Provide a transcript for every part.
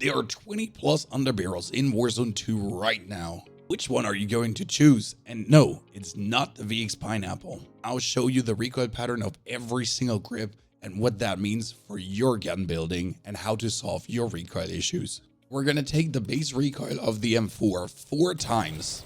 There are 20 plus underbarrels in Warzone 2 right now. Which one are you going to choose? And no, it's not the VX Pineapple. I'll show you the recoil pattern of every single grip and what that means for your gun building and how to solve your recoil issues. We're gonna take the base recoil of the M4 4 times,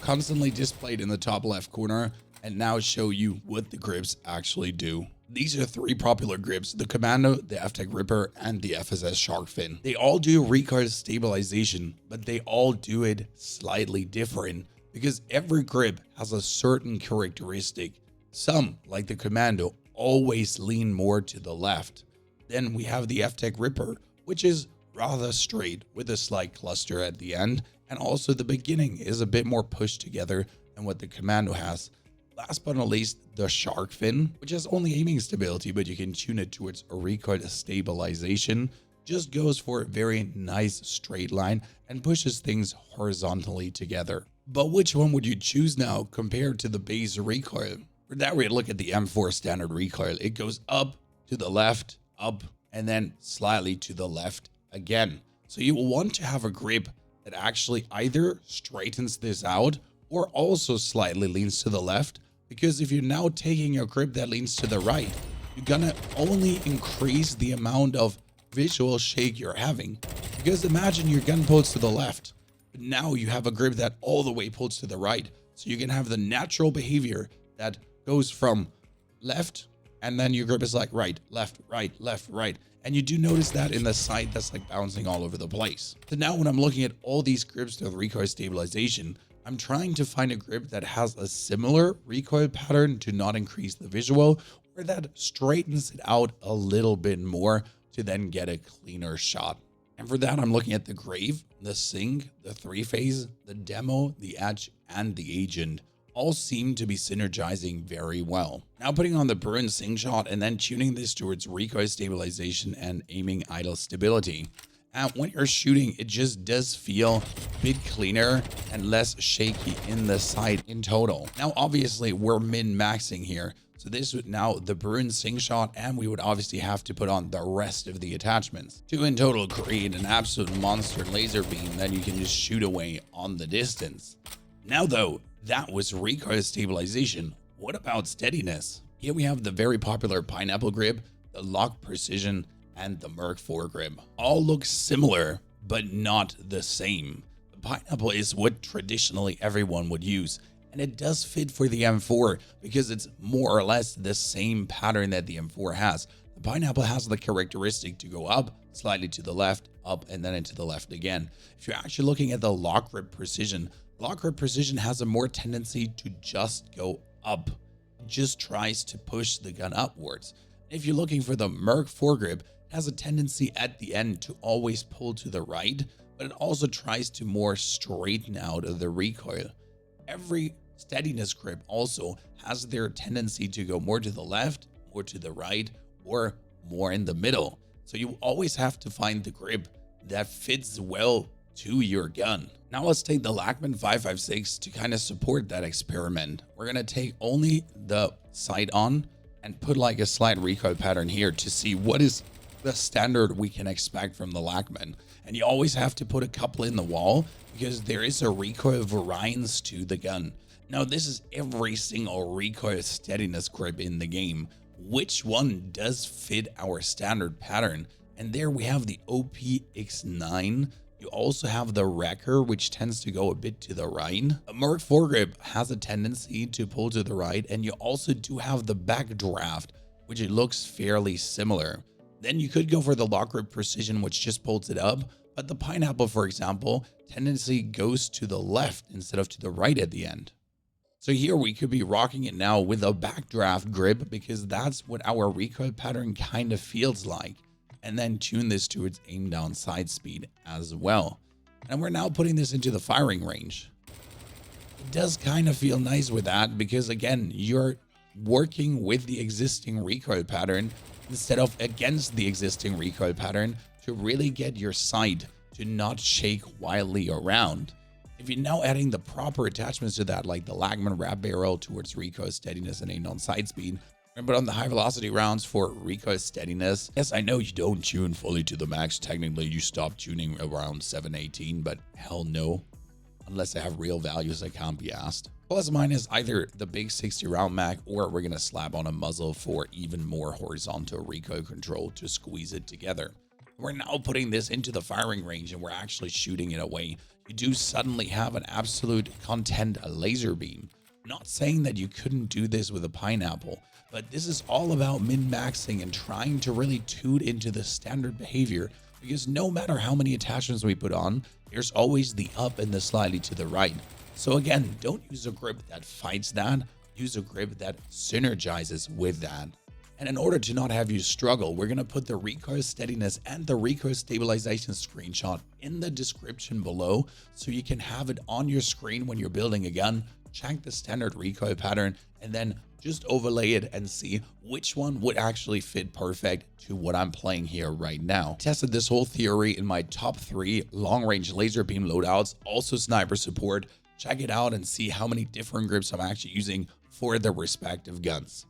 constantly displayed in the top left corner, and now show you what the grips actually do. These are 3 popular grips: the Commando, the FTech Ripper, and the FSS Sharkfin. They all do recoil stabilization, but they all do it slightly different because every grip has a certain characteristic. Some, like the Commando, always lean more to the left. Then we have the FTech Ripper, which is rather straight with a slight cluster at the end, and also the beginning is a bit more pushed together than what the Commando has. Last but not least, the Sharkfin, which has only aiming stability, but you can tune it towards a recoil stabilization, just goes for a very nice straight line and pushes things horizontally together. But which one would you choose now compared to the base recoil? For that, we look at the M4 standard recoil. It goes up, to the left, up, and then slightly to the left again. So you will want to have a grip that actually either straightens this out or also slightly leans to the left, because if you're now taking a grip that leans to the right, you're gonna only increase the amount of visual shake you're having. Because imagine your gun pulls to the left, but now you have a grip that all the way pulls to the right. So you can have the natural behavior that goes from left, and then your grip is like right, left, right. And you do notice that in the sight that's like bouncing all over the place. So now when I'm looking at all these grips with recoil stabilization, I'm trying to find a grip that has a similar recoil pattern to not increase the visual, or that straightens it out a little bit more to then get a cleaner shot. And for that, I'm looking at the Grave, the Sync, the 3-Phase, the Demo, the Edge, and the Agent. All seem to be synergizing very well. Now putting on the Burn Sync shot and then tuning this towards recoil stabilization and aiming idle stability. And when you're shooting, it just does feel a bit cleaner and less shaky in the sight in total. Now, obviously, we're min-maxing here. So this would now the Burn Sync shot, and we would obviously have to put on the rest of the attachments to in total create an absolute monster laser beam that you can just shoot away on the distance. Now though, that was recoil stabilization. What about steadiness? Here we have the very popular Pineapple grip, the Lock Precision, and the Merc 4 grip. All look similar, but not the same. The Pineapple is what traditionally everyone would use, and it does fit for the M4 because it's more or less the same pattern that the M4 has. The Pineapple has the characteristic to go up, slightly to the left, up, and then into the left again. If you're actually looking at the Lock Grip Precision, Lock Grip Precision has a more tendency to just go up. It just tries to push the gun upwards. If you're looking for the Merc 4 grip, it has a tendency at the end to always pull to the right, but it also tries to more straighten out of the recoil. Every steadiness grip also has their tendency to go more to the left, more to the right, or more in the middle. So you always have to find the grip that fits well to your gun. Now let's take the Lachman 556 to kind of support that experiment. We're gonna take only the sight on and put like a slight recoil pattern here to see what is the standard we can expect from the Lachman. And you always have to put a couple in the wall because there is a recoil variance to the gun. Now this is every single recoil steadiness grip in the game. Which one does fit our standard pattern? And there we have the OPX9. You also have the Wrecker, which tends to go a bit to the right. A Merc 4 grip has a tendency to pull to the right, and you also do have the Backdraft, which it looks fairly similar. Then you could go for the Lock Grip Precision, which just pulls it up, but the Pineapple, for example, tendency goes to the left instead of to the right at the end. So here we could be rocking it now with a Backdraft grip because that's what our recoil pattern kind of feels like. And then tune this to its aim down side speed as well. And we're now putting this into the firing range. It does kind of feel nice with that because again, you're working with the existing recoil pattern instead of against the existing recoil pattern to really get your sight to not shake wildly around. If you're now adding the proper attachments to that, like the Lachman wrap barrel towards recoil steadiness and aim down side speed, But on the high velocity rounds for recoil steadiness, yes, I know you don't tune fully to the max. Technically, you stop tuning around 718, but hell no. Unless I have real values, I can't be asked. Plus mine is either the big 60 round mag, or we're gonna slap on a muzzle for even more horizontal recoil control to squeeze it together. We're now putting this into the firing range and we're actually shooting it away. You do suddenly have an absolute content laser beam. Not saying that you couldn't do this with a pineapple, but this is all about min-maxing and trying to really tune into the standard behavior, because no matter how many attachments we put on, there's always the up and the slightly to the right. So again, don't use a grip that fights that, use a grip that synergizes with that. And in order to not have you struggle, we're going to put the recoil steadiness and the recoil stabilization screenshot in the description below, so you can have it on your screen when you're building a gun, check the standard recoil pattern, and then just overlay it and see which one would actually fit perfect to what I'm playing here right now. Tested this whole theory in my top 3 long-range laser beam loadouts, also sniper support. Check it out and see how many different grips I'm actually using for the respective guns.